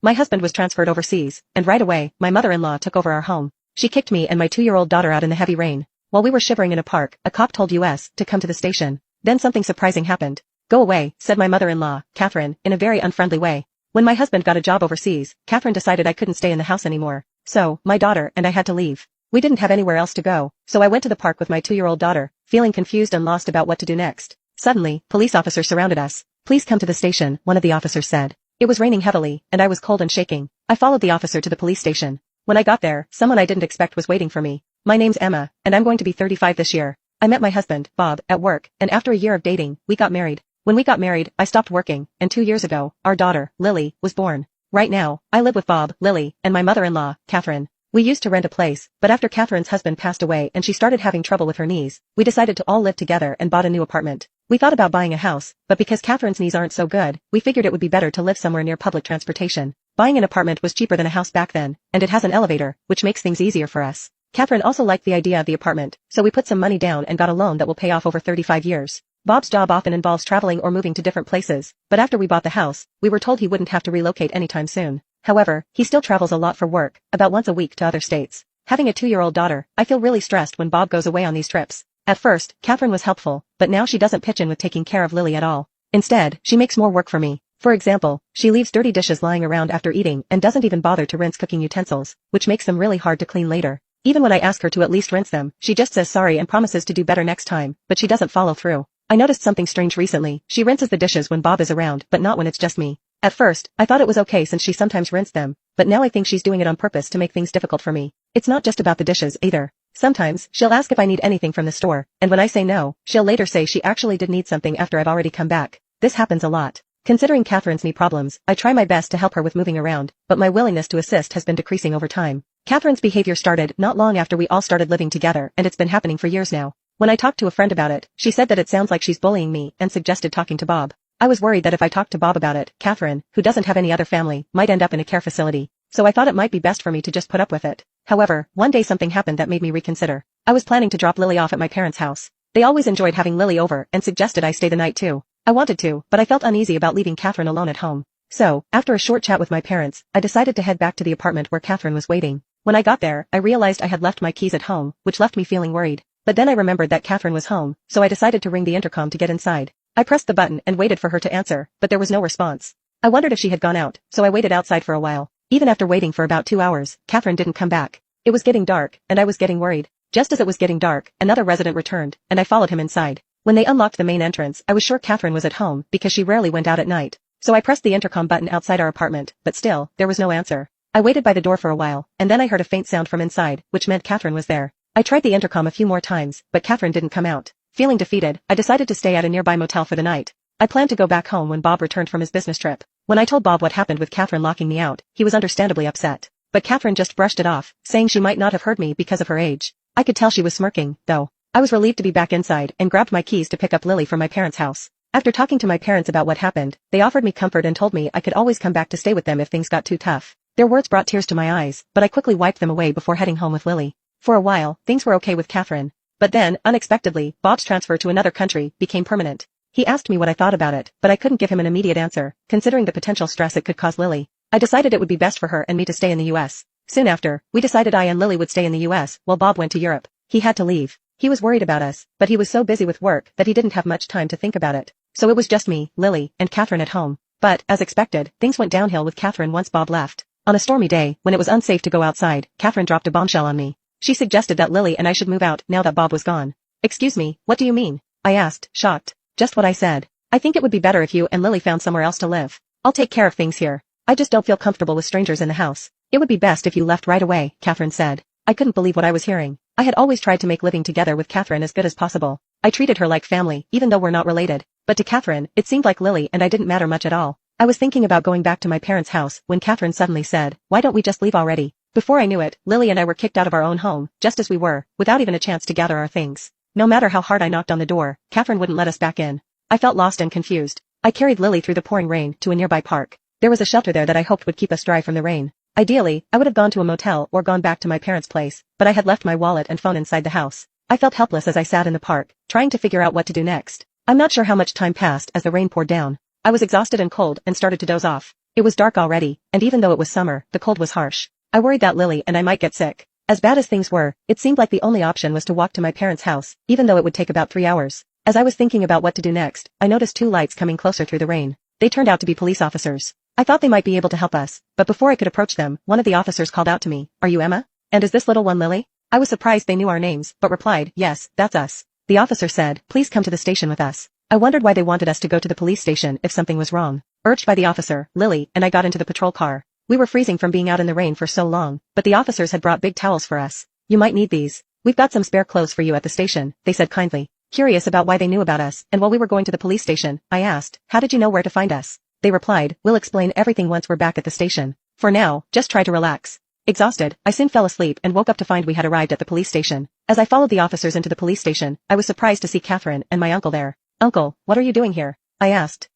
My husband was transferred overseas, and right away, my mother-in-law took over our home. She kicked me and my 2-year-old daughter out in the heavy rain. While we were shivering in a park, a cop told us to come to the station. Then something surprising happened. Go away, said my mother-in-law, Catherine, in a very unfriendly way. When my husband got a job overseas, Catherine decided I couldn't stay in the house anymore. So, my daughter and I had to leave. We didn't have anywhere else to go, so I went to the park with my 2-year-old daughter, feeling confused and lost about what to do next. Suddenly, police officers surrounded us. Please come to the station, one of the officers said. It was raining heavily, and I was cold and shaking. I followed the officer to the police station. When I got there, someone I didn't expect was waiting for me. My name's Emma, and I'm going to be 35 this year. I met my husband, Bob, at work, and after a year of dating, we got married. When we got married, I stopped working, and 2 years ago, our daughter, Lily, was born. Right now, I live with Bob, Lily, and my mother-in-law, Catherine. We used to rent a place, but after Catherine's husband passed away and she started having trouble with her knees, we decided to all live together and bought a new apartment. We thought about buying a house, but because Catherine's knees aren't so good, we figured it would be better to live somewhere near public transportation. Buying an apartment was cheaper than a house back then, and it has an elevator, which makes things easier for us. Catherine also liked the idea of the apartment, so we put some money down and got a loan that will pay off over 35 years. Bob's job often involves traveling or moving to different places, but after we bought the house, we were told he wouldn't have to relocate anytime soon. However, he still travels a lot for work, about once a week to other states. Having a 2-year-old daughter, I feel really stressed when Bob goes away on these trips. At first, Catherine was helpful, but now she doesn't pitch in with taking care of Lily at all. Instead, she makes more work for me. For example, she leaves dirty dishes lying around after eating and doesn't even bother to rinse cooking utensils, which makes them really hard to clean later. Even when I ask her to at least rinse them, she just says sorry and promises to do better next time, but she doesn't follow through. I noticed something strange recently. She rinses the dishes when Bob is around, but not when it's just me. At first, I thought it was okay since she sometimes rinsed them, but now I think she's doing it on purpose to make things difficult for me. It's not just about the dishes, either. Sometimes, she'll ask if I need anything from the store, and when I say no, she'll later say she actually did need something after I've already come back. This happens a lot. Considering Catherine's knee problems, I try my best to help her with moving around, but my willingness to assist has been decreasing over time. Catherine's behavior started not long after we all started living together, and it's been happening for years now. When I talked to a friend about it, she said that it sounds like she's bullying me and suggested talking to Bob. I was worried that if I talked to Bob about it, Catherine, who doesn't have any other family, might end up in a care facility, so I thought it might be best for me to just put up with it. However, one day something happened that made me reconsider. I was planning to drop Lily off at my parents' house. They always enjoyed having Lily over and suggested I stay the night too. I wanted to, but I felt uneasy about leaving Catherine alone at home. So, after a short chat with my parents, I decided to head back to the apartment where Catherine was waiting. When I got there, I realized I had left my keys at home, which left me feeling worried. But then I remembered that Catherine was home, so I decided to ring the intercom to get inside. I pressed the button and waited for her to answer, but there was no response. I wondered if she had gone out, so I waited outside for a while. Even after waiting for about 2 hours, Catherine didn't come back. It was getting dark, and I was getting worried. Just as it was getting dark, another resident returned, and I followed him inside. When they unlocked the main entrance, I was sure Catherine was at home because she rarely went out at night. So I pressed the intercom button outside our apartment, but still, there was no answer. I waited by the door for a while, and then I heard a faint sound from inside, which meant Catherine was there. I tried the intercom a few more times, but Catherine didn't come out. Feeling defeated, I decided to stay at a nearby motel for the night. I planned to go back home when Bob returned from his business trip. When I told Bob what happened with Catherine locking me out, he was understandably upset. But Catherine just brushed it off, saying she might not have heard me because of her age. I could tell she was smirking, though. I was relieved to be back inside and grabbed my keys to pick up Lily from my parents' house. After talking to my parents about what happened, they offered me comfort and told me I could always come back to stay with them if things got too tough. Their words brought tears to my eyes, but I quickly wiped them away before heading home with Lily. For a while, things were okay with Catherine. But then, unexpectedly, Bob's transfer to another country became permanent. He asked me what I thought about it, but I couldn't give him an immediate answer, considering the potential stress it could cause Lily. I decided it would be best for her and me to stay in the US. Soon after, we decided I and Lily would stay in the US, while Bob went to Europe. He had to leave. He was worried about us, but he was so busy with work that he didn't have much time to think about it. So it was just me, Lily, and Catherine at home. But, as expected, things went downhill with Catherine once Bob left. On a stormy day, when it was unsafe to go outside, Catherine dropped a bombshell on me. She suggested that Lily and I should move out now that Bob was gone. Excuse me, what do you mean? I asked, shocked. Just what I said. I think it would be better if you and Lily found somewhere else to live. I'll take care of things here. I just don't feel comfortable with strangers in the house. It would be best if you left right away, Catherine said. I couldn't believe what I was hearing. I had always tried to make living together with Catherine as good as possible. I treated her like family, even though we're not related. But to Catherine, it seemed like Lily and I didn't matter much at all. I was thinking about going back to my parents' house when Catherine suddenly said, "Why don't we just leave already?" Before I knew it, Lily and I were kicked out of our own home, just as we were, without even a chance to gather our things. No matter how hard I knocked on the door, Catherine wouldn't let us back in. I felt lost and confused. I carried Lily through the pouring rain to a nearby park. There was a shelter there that I hoped would keep us dry from the rain. Ideally, I would have gone to a motel or gone back to my parents' place, but I had left my wallet and phone inside the house. I felt helpless as I sat in the park, trying to figure out what to do next. I'm not sure how much time passed as the rain poured down. I was exhausted and cold and started to doze off. It was dark already, and even though it was summer, the cold was harsh. I worried that Lily and I might get sick. As bad as things were, it seemed like the only option was to walk to my parents' house, even though it would take about 3 hours. As I was thinking about what to do next, I noticed 2 lights coming closer through the rain. They turned out to be police officers. I thought they might be able to help us, but before I could approach them, one of the officers called out to me, "Are you Emma? And is this little one Lily?" I was surprised they knew our names, but replied, "Yes, that's us." The officer said, "Please come to the station with us." I wondered why they wanted us to go to the police station if something was wrong. Urged by the officer, Lily and I got into the patrol car. We were freezing from being out in the rain for so long, but the officers had brought big towels for us. "You might need these. We've got some spare clothes for you at the station," they said kindly. Curious about why they knew about us, and while we were going to the police station, I asked, "How did you know where to find us?" They replied, "We'll explain everything once we're back at the station. For now, just try to relax." Exhausted, I soon fell asleep and woke up to find we had arrived at the police station. As I followed the officers into the police station, I was surprised to see Catherine and my uncle there. "Uncle, what are you doing here?" I asked.